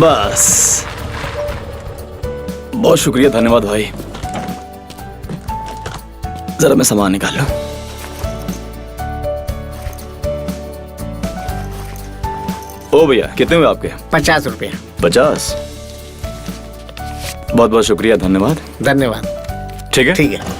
बस, बहुत शुक्रिया, धन्यवाद भाई। जरा मैं सामान निकाल लूं। ओ भैया, कितने हुए आपके? 50 रुपया। 50? बहुत बहुत शुक्रिया, धन्यवाद। धन्यवाद। ठीक है, ठीक है।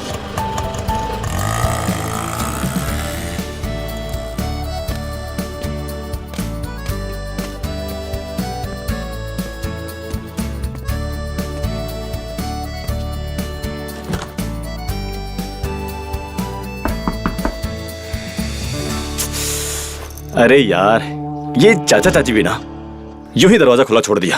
अरे यार, ये चाचा चाची भी ना यूं ही दरवाजा खुला छोड़ दिया।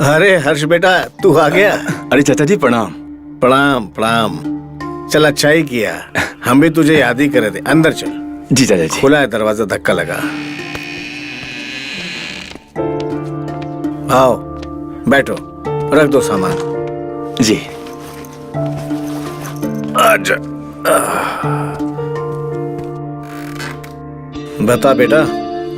अरे हर्ष बेटा, तू आ गया? अरे चाचा जी प्रणाम। प्रणाम प्रणाम। चल, अच्छा ही किया, हम भी तुझे याद ही करे थे। अंदर चल। जी चाचा जी। खुला है दरवाजा, धक्का लगा। आओ बैठो, रख दो सामान। जी। आजा। बता बेटा,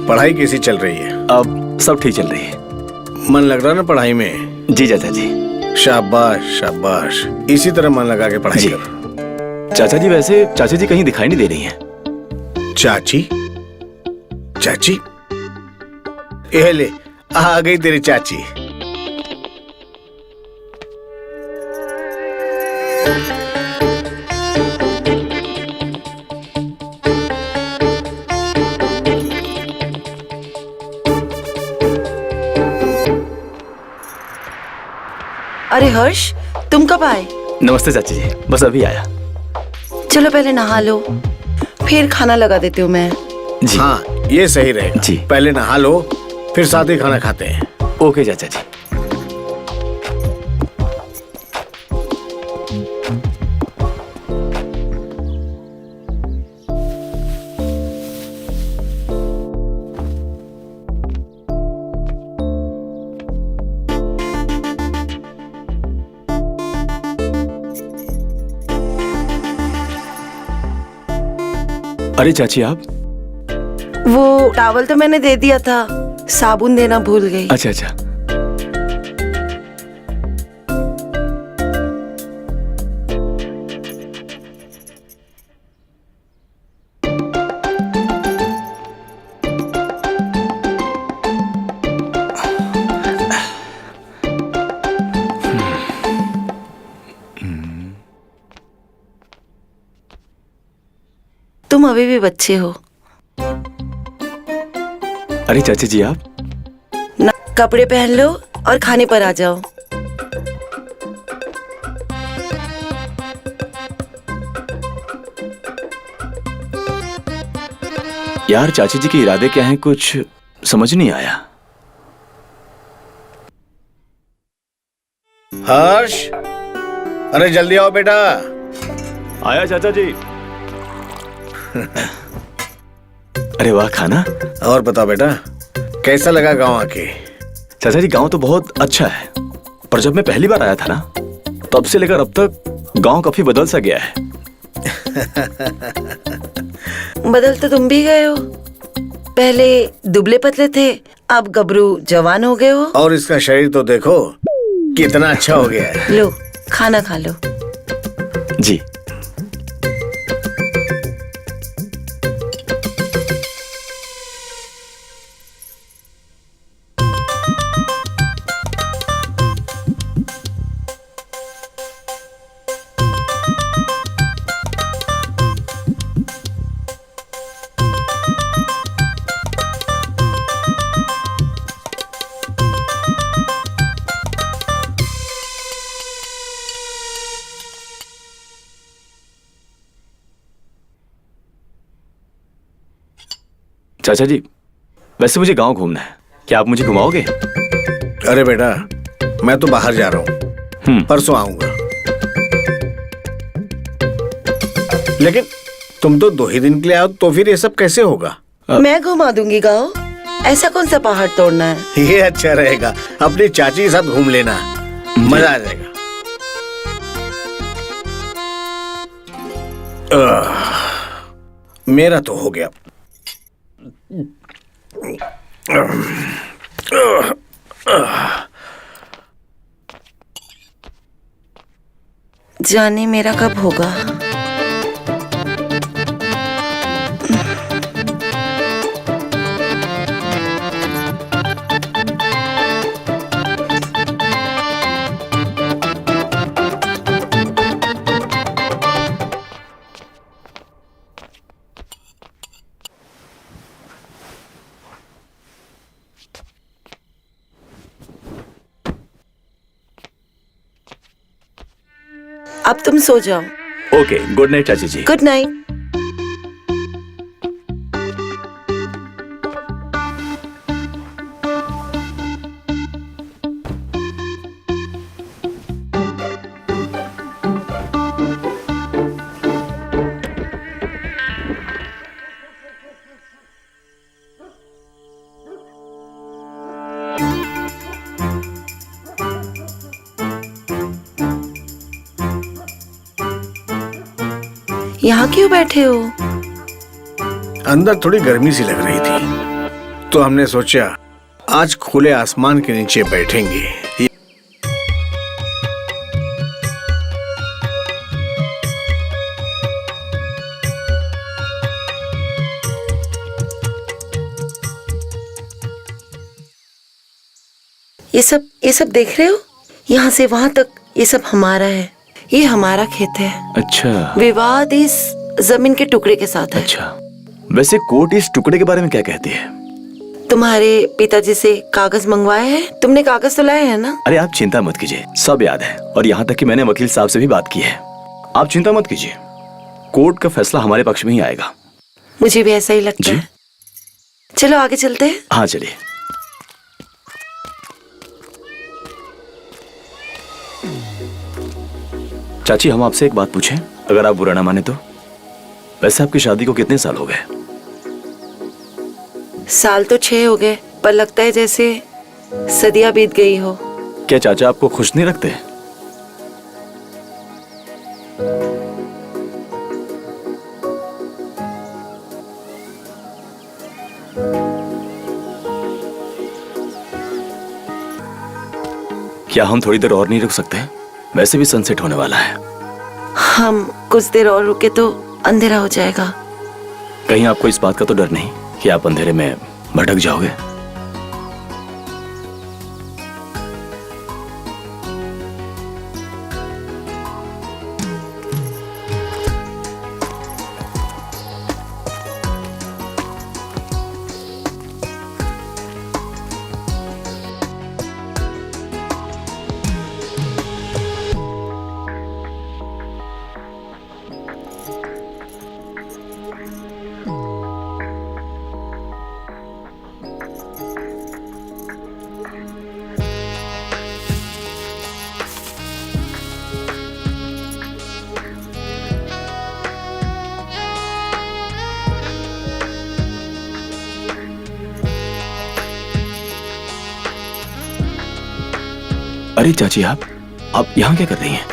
पढ़ाई कैसी चल रही है? अब सब ठीक चल रही है। मन लग रहा ना पढ़ाई में? जी चाचा जी। शाबाश शाबाश, इसी तरह मन लगा के पढ़ाई कर। चाचा जी, वैसे चाची जी कहीं दिखाई नहीं दे रही हैं। चाची? चाची? ये ले, आ गई तेरी चाची। अरे हर्ष, तुम कब आए? नमस्ते चाची जी, बस अभी आया। चलो पहले नहा लो, फिर खाना लगा देती हूँ मैं। जी। हाँ, ये सही रहेगा। जी। पहले नहा लो, फिर साथ ही खाना खाते हैं। ओके चाचा जी। अरे चाची, आप? वो टॉवल तो मैंने दे दिया था, साबुन देना भूल गई। अच्छा अच्छा। तुम अभी भी बच्चे हो। अरे चाची जी, आप? ना, कपड़े पहन लो और खाने पर आ जाओ। यार, चाची जी के इरादे क्या हैं, कुछ समझ नहीं आया। हर्ष, अरे जल्दी आओ बेटा। आया चाचा जी। अरे वाह, खाना। और बताओ बेटा, कैसा लगा गांव आके? चाचा जी, गांव तो बहुत अच्छा है, पर जब मैं पहली बार आया था ना, तब से लेकर अब तक गांव काफी बदल सा गया है। बदल तो तुम भी गए हो। पहले दुबले पतले थे, अब गबरू जवान हो गए हो। और इसका शरीर तो देखो कितना अच्छा हो गया है। लो, खाना खा लो। जी। चाचा जी, वैसे मुझे गांव घूमना है, क्या आप मुझे घुमाओगे? अरे बेटा, मैं तो बाहर जा रहा हूँ, परसों आऊंगा। लेकिन तुम तो 2 ही दिन के लिए आओ, तो फिर ये सब कैसे होगा? मैं घुमा दूंगी गाँव, ऐसा कौन सा पहाड़ तोड़ना है। ये अच्छा रहेगा, अपनी चाची के साथ घूम लेना, मजा आ जाएगा। मेरा तो हो गया, जाने मेरा कब होगा। अब तुम सो जाओ। ओके, गुड नाइट चाची जी। Good night. यहाँ क्यों बैठे हो? अंदर थोड़ी गर्मी सी लग रही थी, तो हमने सोचा आज खुले आसमान के नीचे बैठेंगे। ये सब देख रहे हो? यहाँ से वहां तक ये सब हमारा है। ये हमारा खेत है। अच्छा। विवाद इस जमीन के टुकड़े के साथ है। अच्छा, वैसे कोर्ट इस टुकड़े के बारे में क्या कहती है? तुम्हारे पिताजी से कागज मंगवाए हैं? तुमने कागज तो लाए हैं ना? अरे आप चिंता मत कीजिए, सब याद है। और यहाँ तक कि मैंने वकील साहब से भी बात की है। आप चिंता मत कीजिए, कोर्ट का फैसला हमारे पक्ष में ही आएगा। मुझे भी ऐसा ही लगता है। चलो आगे चलते हैं। हाँ चलिए। चाची, हम आपसे एक बात पूछें, अगर आप बुरा ना माने तो? वैसे आपकी शादी को कितने साल हो गए? साल तो 6 हो गए, पर लगता है जैसे सदियां बीत गई हो। क्या चाचा आपको खुश नहीं रखते? क्या हम थोड़ी देर और नहीं रुक सकते? वैसे भी सनसेट होने वाला है। हम कुछ देर और रुके तो अंधेरा हो जाएगा। कहीं आपको इस बात का तो डर नहीं कि आप अंधेरे में भटक जाओगे? अरे चाची, आप यहाँ क्या कर रही हैं?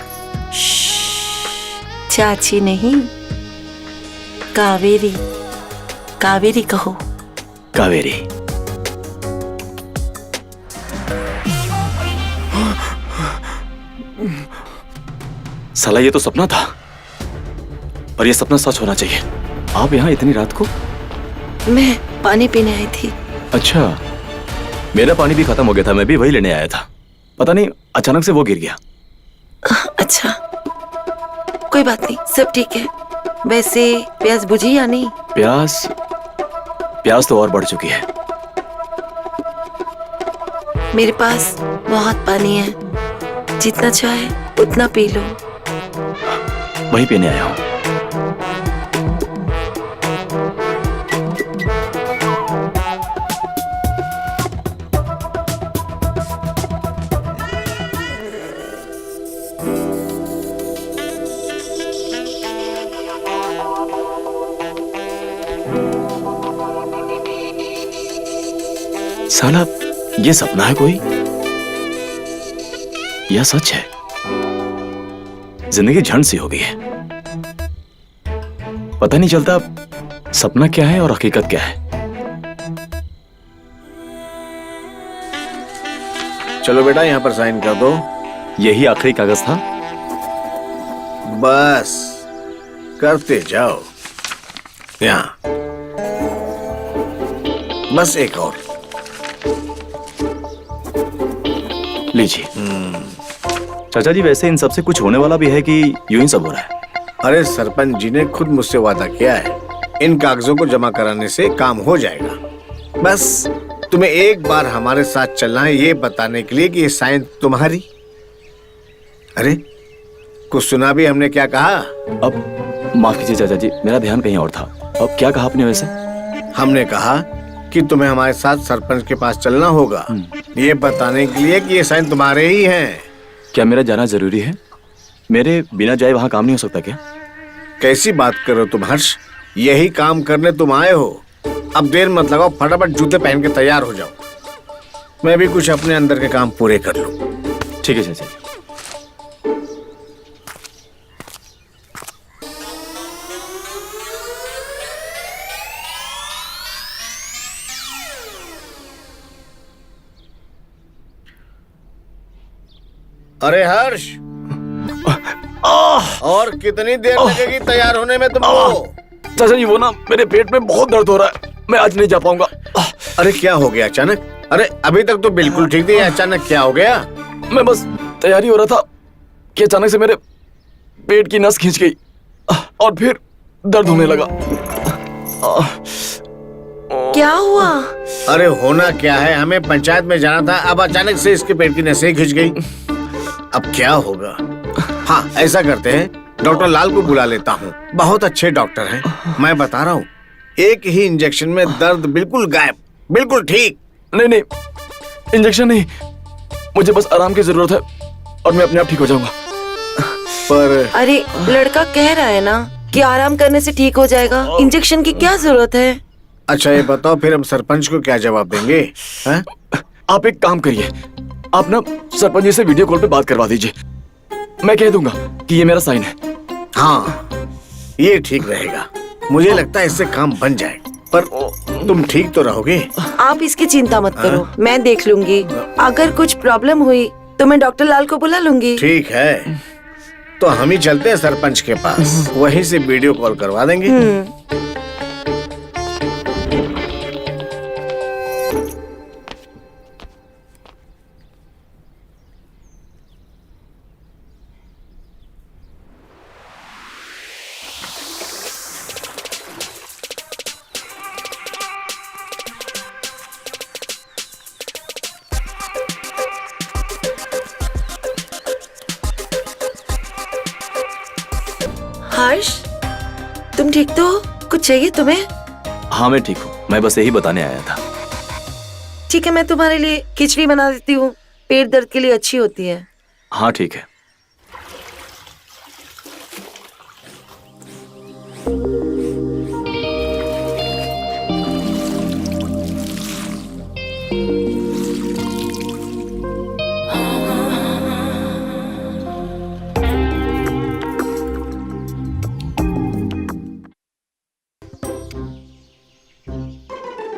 चाची नहीं, कावेरी। कावेरी कहो। कावेरी। साला ये तो सपना था, पर ये सपना सच होना चाहिए। आप यहाँ इतनी रात को? मैं पानी पीने आई थी। अच्छा, मेरा पानी भी खत्म हो गया था, मैं भी वही लेने आया था। पता नहीं अचानक से वो गिर गया। अच्छा, कोई बात नहीं, सब ठीक है। वैसे प्यास बुझी या नहीं? प्यास तो और बढ़ चुकी है। मेरे पास बहुत पानी है, जितना चाहे उतना पी लो। वही पीने आया हूँ। साला ये सपना है कोई या सच है? जिंदगी झंड सी हो गई है, पता नहीं चलता सपना क्या है और हकीकत क्या है। चलो बेटा यहाँ पर साइन कर दो। यही आखिरी कागज था? बस करते जाओ। यहाँ बस एक और। लीजिए। चाचा जी, वैसे इन सब से कुछ होने वाला भी है कि यूं ही सब हो रहा है? अरे सरपंच जी ने खुद मुझसे वादा किया है, इन कागजों को जमा कराने से काम हो जाएगा। बस तुम्हें एक बार हमारे साथ चलना है ये बताने के लिए कि ये साइन तुम्हारी। अरे कुछ सुना भी हमने क्या कहा? अब माफ कीजिए चाचा जी, मेरा ध्यान कहीं और था। अब क्या कहा आपने वैसे? हमने कहा कि तुम्हें हमारे साथ सरपंच के पास चलना होगा ये बताने के लिए कि ये साइन तुम्हारे ही हैं। क्या मेरा जाना जरूरी है? मेरे बिना जाए वहां काम नहीं हो सकता क्या? कैसी बात कर रहे हो तुम हर्ष? यही काम करने तुम आए हो। अब देर मत लगाओ, फटाफट जूते पहन के तैयार हो जाओ। मैं भी कुछ अपने अंदर के काम पूरे कर लूं। ठीक है चाचा जी। अरे हर्ष, और कितनी देर लगेगी तैयार होने में तुमको? चाचा जी, वो ना मेरे पेट में बहुत दर्द हो रहा है, मैं आज नहीं जा पाऊंगा। अरे क्या हो गया अचानक? अरे अभी तक तो बिल्कुल ठीक थी, अचानक क्या हो गया? मैं बस तैयारी हो रहा था कि अचानक से मेरे पेट की नस खींच गई और फिर दर्द होने लगा। क्या हुआ? अरे होना क्या है, हमें पंचायत में जाना था, अब अचानक से इसके पेट की नसें खिंच गई। अब क्या होगा? हाँ ऐसा करते हैं, डॉक्टर लाल को बुला लेता हूँ, बहुत अच्छे डॉक्टर हैं। मैं बता रहा हूँ, एक ही इंजेक्शन में दर्द बिल्कुल गायब, बिल्कुल ठीक। नहीं नहीं, इंजेक्शन नहीं, मुझे बस आराम की जरूरत है और मैं अपने आप ठीक हो जाऊंगा। पर अरे लड़का कह रहा है ना कि आराम करने से ठीक हो जाएगा, इंजेक्शन की क्या जरूरत है? अच्छा ये बताओ, फिर हम सरपंच को क्या जवाब देंगे? हैं? आप एक काम करिए, आप ना सरपंच जी से वीडियो कॉल पे बात करवा दीजिए। मैं कह दूंगा कि ये मेरा साइन है। हाँ ये ठीक रहेगा, मुझे लगता है इससे काम बन जाएगा। पर तुम ठीक तो रहोगे? आप इसकी चिंता मत करो, मैं देख लूंगी। अगर कुछ प्रॉब्लम हुई तो मैं डॉक्टर लाल को बुला लूंगी। ठीक है, तो हम ही चलते हैं सरपंच के पास, वहीं से वीडियो कॉल करवा देंगे। हर्ष, तुम ठीक तो हो? कुछ चाहिए तुम्हें? हाँ मैं ठीक हूँ, मैं बस यही बताने आया था। ठीक है, मैं तुम्हारे लिए खिचड़ी बना देती हूँ, पेट दर्द के लिए अच्छी होती है। हाँ ठीक है।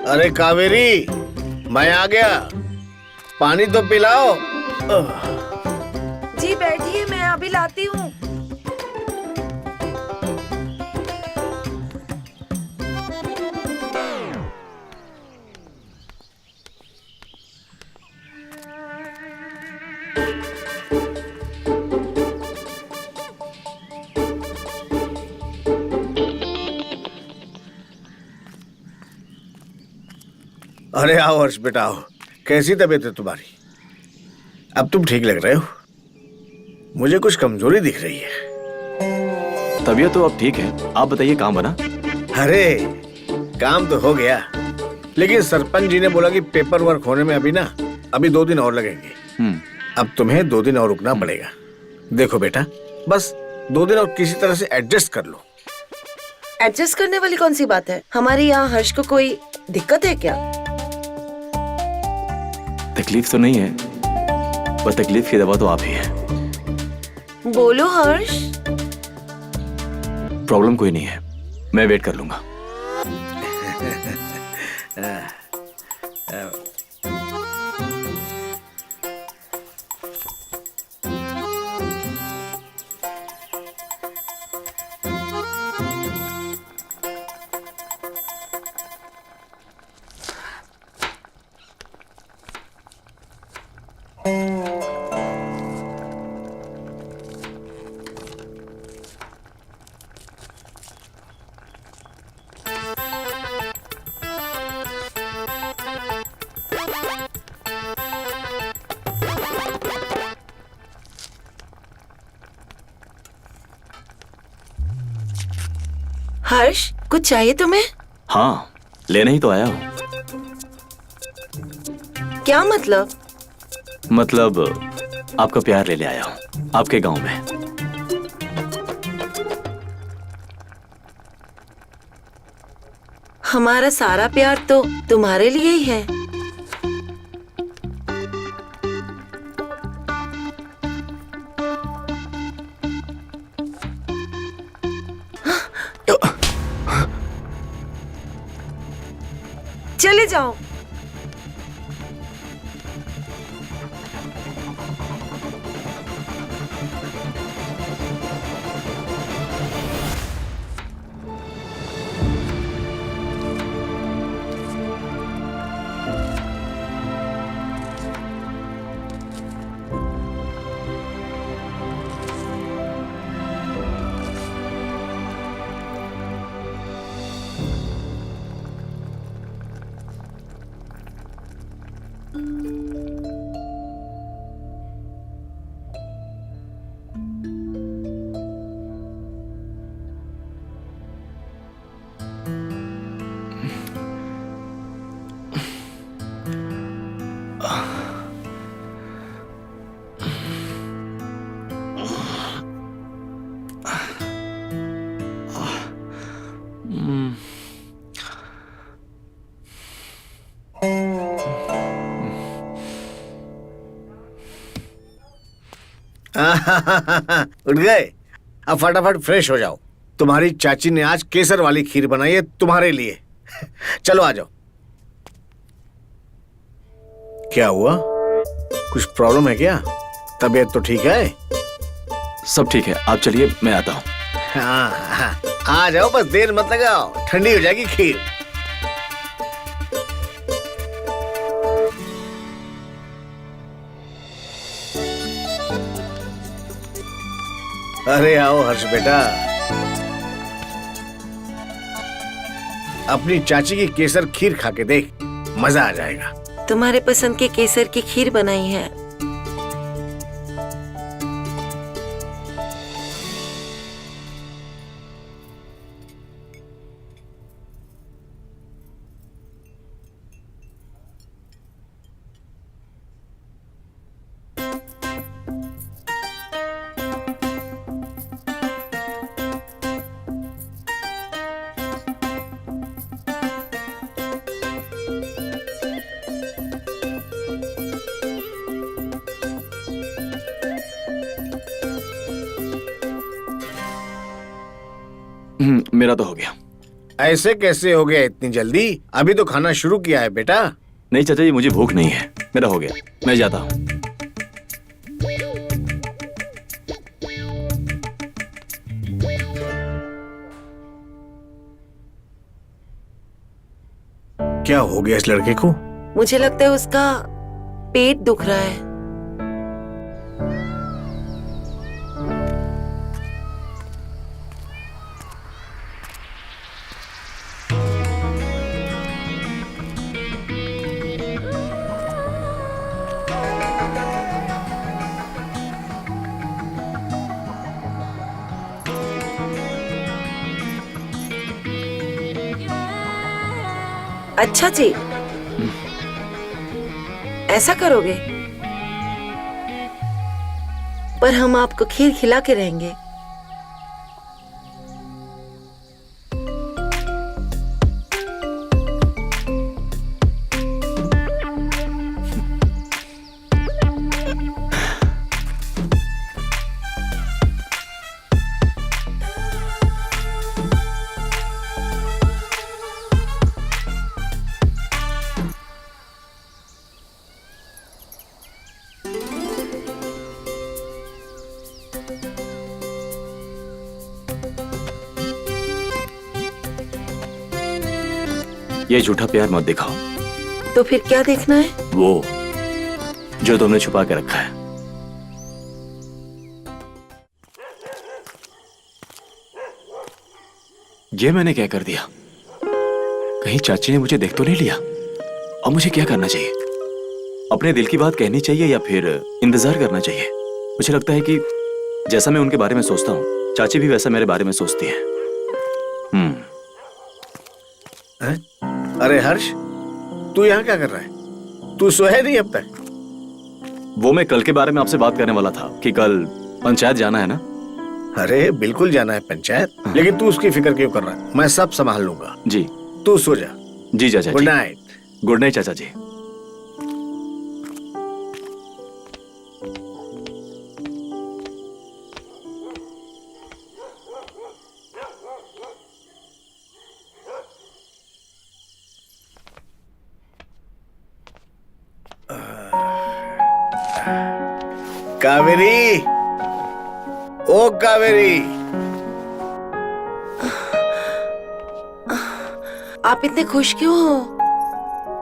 अरे कावेरी, मैं आ गया, पानी तो पिलाओ। जी बैठिए, मैं अभी लाती हूँ। अरे आओ हर्ष बेटा आओ, कैसी तबीयत है तुम्हारी? अब तुम ठीक लग रहे हो, मुझे कुछ कमजोरी दिख रही है। तबीयत तो अब ठीक है, आप बताइए काम बना? अरे काम तो हो गया, लेकिन सरपंच जी ने बोला कि पेपर वर्क होने में अभी 2 दिन और लगेंगे। अब तुम्हें 2 दिन और रुकना पड़ेगा। देखो बेटा, बस 2 दिन और किसी तरह से एडजस्ट कर लो। एडजस्ट करने वाली कौन सी बात है? हमारे यहाँ हर्ष को कोई दिक्कत है क्या? तकलीफ तो नहीं है, पर तकलीफ की दवा तो आप ही है। बोलो हर्ष। प्रॉब्लम कोई नहीं है, मैं वेट कर लूंगा। हर्ष, कुछ चाहिए तुम्हें? हाँ, लेने ही तो आया हूँ। क्या मतलब? मतलब आपका प्यार ले आया हूँ आपके गांव में। हमारा सारा प्यार तो तुम्हारे लिए ही है। चले जाओ। उठ गए? अब फटाफट फ्रेश हो जाओ। तुम्हारी चाची ने आज केसर वाली खीर बनाई है तुम्हारे लिए। चलो आ जाओ। क्या हुआ? कुछ प्रॉब्लम है क्या? तबीयत तो ठीक है? सब ठीक है, आप चलिए, मैं आता हूँ। हाँ, आ जाओ, बस देर मत लगाओ, ठंडी हो जाएगी खीर। अरे आओ हर्ष बेटा, अपनी चाची की केसर खीर खा के देख, मजा आ जाएगा। तुम्हारे पसंद के केसर की खीर बनाई है। मेरा तो हो गया। ऐसे कैसे हो गया इतनी जल्दी? अभी तो खाना शुरू किया है बेटा। नहीं चाचा जी, मुझे भूख नहीं है, मेरा हो गया, मैं जाता हूँ। क्या हो गया इस लड़के को? मुझे लगता है उसका पेट दुख रहा है। अच्छा जी, ऐसा करोगे? पर हम आपको खीर खिला के रहेंगे। ये झूठा प्यार मत दिखाओ। तो फिर क्या देखना है? वो जो तुमने छुपा के रखा है। ये मैंने क्या कर दिया? कहीं चाची ने मुझे देख तो नहीं लिया? अब मुझे क्या करना चाहिए? अपने दिल की बात कहनी चाहिए या फिर इंतजार करना चाहिए? मुझे लगता है कि जैसा मैं उनके बारे में सोचता हूँ, चाची भी वैसा मेरे बारे में सोचती है। हैं? अरे हर्ष, तू यहाँ क्या कर रहा है? तू सोया नहीं अब तक? वो मैं कल के बारे में आपसे बात करने वाला था कि कल पंचायत जाना है ना। अरे बिल्कुल जाना है पंचायत, लेकिन तू उसकी फिक्र क्यों कर रहा है? मैं सब संभाल लूंगा। जी। तू सो जा। जी चाचा गुड जी। नाइट। गुड नाइट चाचा जी। कावेरी, ओ कावेरी, आप इतने खुश क्यों हो?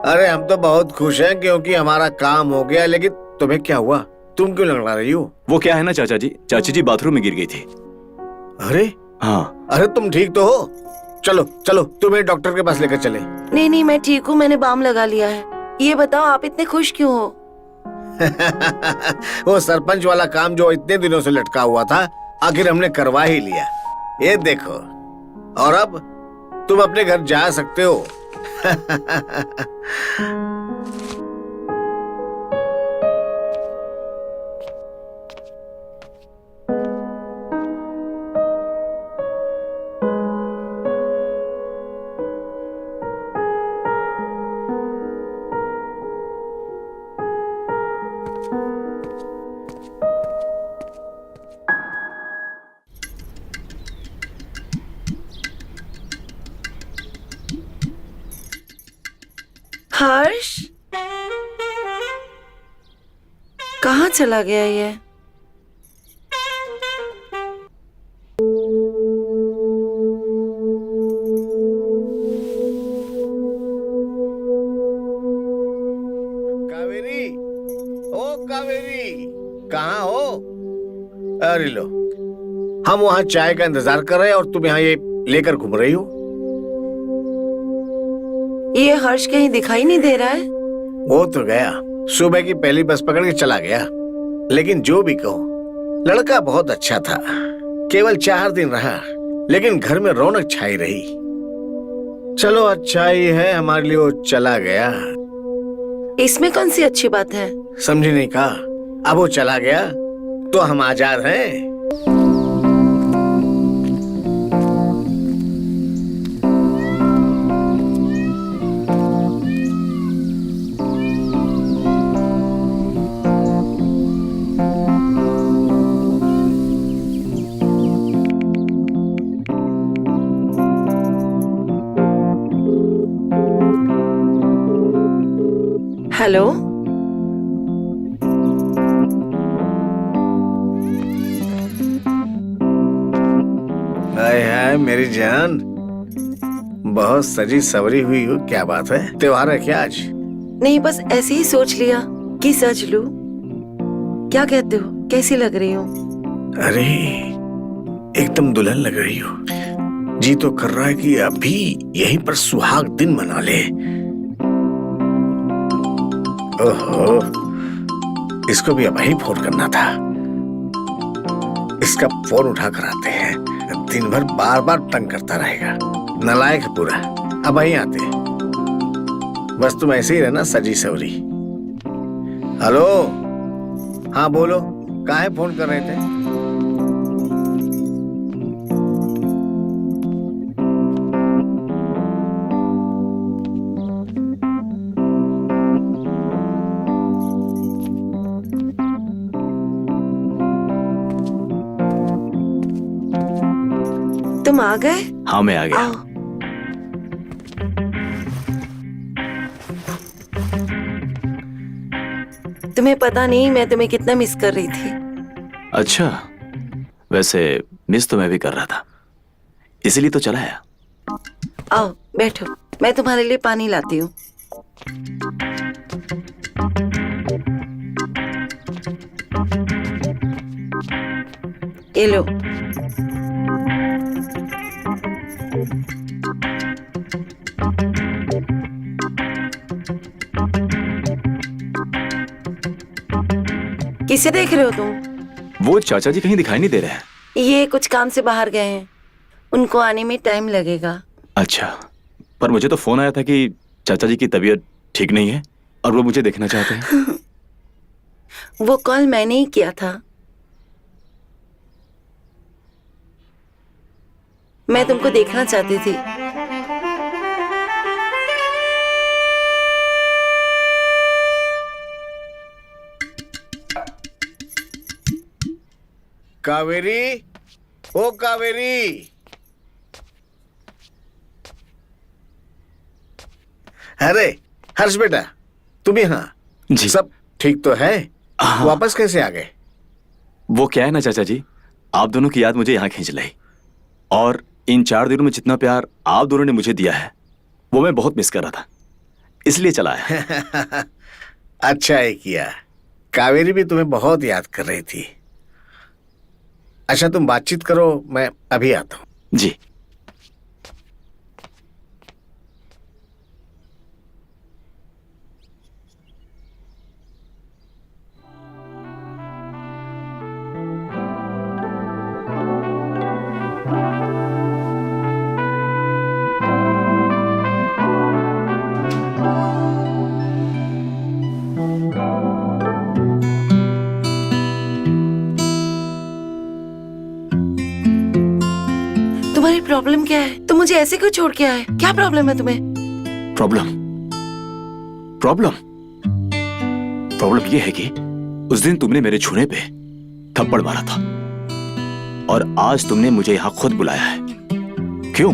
अरे हम तो बहुत खुश हैं क्योंकि हमारा काम हो गया, लेकिन तुम्हें क्या हुआ? तुम क्यों लंगड़ा रही हो? वो क्या है ना चाचा जी, चाची जी बाथरूम में गिर गई थी। अरे हाँ। अरे तुम ठीक तो हो? चलो चलो तुम्हें डॉक्टर के पास लेकर चले। नहीं नहीं, मैं ठीक हूँ, मैंने बाम लगा लिया है। ये बताओ आप इतने खुश क्यों हो? वो सरपंच वाला काम जो इतने दिनों से लटका हुआ था, आखिर हमने करवा ही लिया। ये देखो, और अब तुम अपने घर जा सकते हो। हर्ष, कहाँ चला गया ये? कावेरी, ओ कावेरी, कहाँ हो? अरे लो, हम वहाँ चाय का इंतजार कर रहे हैं और तुम यहाँ ये लेकर घूम रही हो। ये हर्ष कहीं दिखाई नहीं दे रहा है। वो तो गया, सुबह की पहली बस पकड़ के चला गया। लेकिन जो भी कहो, लड़का बहुत अच्छा था। केवल 4 दिन रहा, लेकिन घर में रौनक छाई रही। चलो अच्छा ही है हमारे लिए वो चला गया। इसमें कौन सी अच्छी बात है? समझी नहीं कहा? अब वो चला गया तो हम आजाद हैं। हेलो, हाय हाय मेरी जान, बहुत सजी सवरी हुई हो। क्या बात है, त्योहार है क्या आज? नहीं बस ऐसे ही सोच लिया कि सज लूं। क्या कहते हो, कैसी लग रही हूँ? अरे एकदम दुल्हन लग रही हो। जी तो कर रहा है कि अभी यहीं पर सुहाग दिन मना ले। ओहो, इसको भी अब ही फोन करना था। इसका फोन उठा कर आते हैं, दिन भर बार बार तंग करता रहेगा। नालायक है पूरा। अब ही आते, बस तुम ऐसे ही रहना सजी सवरी। हेलो, हाँ बोलो, काहे फोन कर रहे थे? तुम आ गए? हाँ मैं आ गया। आओ। तुम्हें पता नहीं मैं तुम्हें कितना मिस कर रही थी। अच्छा, वैसे मिस तो मैं भी कर रहा था, इसीलिए तो चला आया। आओ बैठो, मैं तुम्हारे लिए पानी लाती हूँ। ये लो। किसे देख रहे हो तुम? वो चाचा जी कहीं दिखाई नहीं दे रहे हैं। ये कुछ काम से बाहर गए हैं, उनको आने में टाइम लगेगा। अच्छा, पर मुझे तो फोन आया था कि चाचा जी की तबीयत ठीक नहीं है और वो मुझे देखना चाहते हैं। वो कॉल मैंने ही किया था। मैं तुमको देखना चाहती थी। कावेरी, ओ कावेरी। अरे हर्ष बेटा, तुम यहाँ? जी। सब ठीक तो है? हाँ। वापस कैसे आ गए? वो क्या है ना चाचा जी, आप दोनों की याद मुझे यहाँ खींच लाई, और इन 4 दिनों में जितना प्यार आप दोनों ने मुझे दिया है वो मैं बहुत मिस कर रहा था, इसलिए चला है। अच्छा है किया। कावेरी भी तुम्हें बहुत याद कर रही थी। अच्छा तुम बातचीत करो, मैं अभी आता हूँ। जी। तुम्हारी प्रॉब्लम क्या है? तुम मुझे ऐसे क्यों छोड़ के आए? क्या प्रॉब्लम है तुम्हें? प्रॉब्लम प्रॉब्लम प्रॉब्लम ये है कि उस दिन तुमने मेरे छूने पे थप्पड़ मारा था और आज तुमने मुझे यहां खुद बुलाया है। क्यों?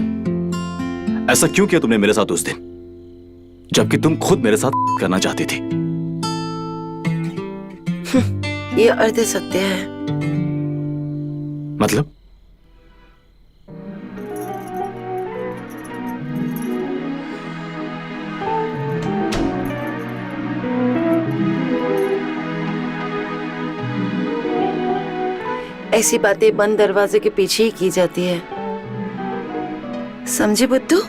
ऐसा क्यों किया तुमने मेरे साथ उस दिन, जबकि तुम खुद मेरे साथ करना चाहती थी? ये अर्ध सत्य है। मतलब? ऐसी बातें बंद दरवाजे के पीछे ही की जाती है, समझे बुद्धू?